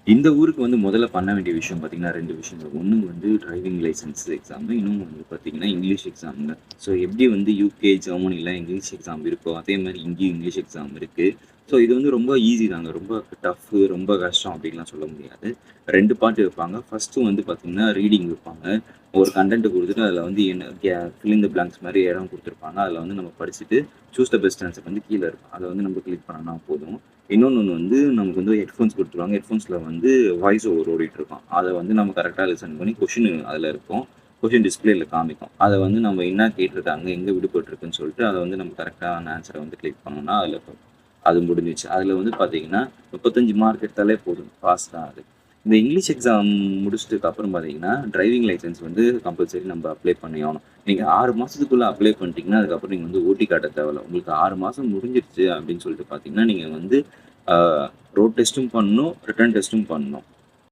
இந்த ஊருக்கு வந்து முதல்ல பண்ண வேண்டிய விஷயம் பார்த்தீங்கன்னா 2 விஷயங்கள். ஒண்ணு வந்து டிரைவிங் லைசென்ஸ் எக்ஸாமு. இன்னொன்னு வந்து பார்த்தீங்கன்னா, இங்கிலீஷ் எக்ஸாம்ங்க. ஸோ எப்படி வந்து யுகே, ஜெர்மனில இங்கிலீஷ் எக்ஸாம் இருக்கோ, அதே மாரி இங்கேயும் இங்கிலீஷ் எக்ஸாம் இருக்கு. ஸோ இது வந்து ரொம்ப ஈஸி தாங்க. ரொம்ப டஃப்பு, ரொம்ப கஷ்டம் அப்படின்லாம் சொல்ல முடியாது. 2 பார்ட் வைப்பாங்க. ஃபர்ஸ்ட்டு வந்து பார்த்தீங்கன்னா, ரீடிங் வைப்பாங்க. ஒரு கன்டென்ட் குடுத்துட்டு அதில வந்து என்ன ஃபில் இன் த பிளாங்க்ஸ் மாரி இடம் குடுத்துருப்பாங்க. அதில வந்து நம்ம படிச்சுட்டு, சூஸ் த பெஸ்ட் ஆன்ஸர் வந்து கீழ இருக்கும். அத வந்து நம்ம கிளிக் பண்ணோம்னா போதும். இன்னொன்னு வந்து நமக்கு வந்து ஹெட்ஃபோன்ஸ் குடுத்துருவாங்க. ஹெட்ஃபோன்ஸ்ல வந்து வாய்ஸ் ஓவர் ஓடிட்டுருக்கும். அத வந்து நம்ம கரெக்ட்டா லிசன் பண்ணி கொஸ்டின் அதில இருக்கும். கொஸ்டின் டிஸ்ப்ளேல காமிக்கும். அத வந்து நம்ம என்ன கேட்டுருக்காங்க, எங்க விடுபட்டுருக்குன்னு சொல்லிட்டு அத வந்து நம்ம கரெக்ட்டான ஆன்ஸர வந்து கிளிக் பண்ணோம்னா, அதில அது முடிஞ்சுச்சு. அதில வந்து பார்த்தீங்கன்னா, 35 மார்க் எடுத்தாலே போதும். பாஸ் தான் அது. இந்த இங்கிலீஷ் எக்ஸாம் முடிச்சுட்டதுக்கு அப்புறம் பார்த்தீங்கன்னா, டிரைவிங் லைசென்ஸ் வந்து கம்பல்சரி நம்ம அப்ளை பண்ணி ஆகணும். நீங்க 6 மாசத்துக்குள்ள அப்ளை பண்ணிட்டீங்கன்னா, அதுக்கப்புறம் நீங்க வந்து ஓட்டி காட்ட தேவையில்ல. உங்களுக்கு 6 மாசம் முடிஞ்சிருச்சு அப்படின்னு சொல்லிட்டு பார்த்தீங்கன்னா, நீங்க வந்து ஆ ரோட் டெஸ்ட்டும் பண்ணணும், ரிட்டன் டெஸ்ட்டும் பண்ணணும்.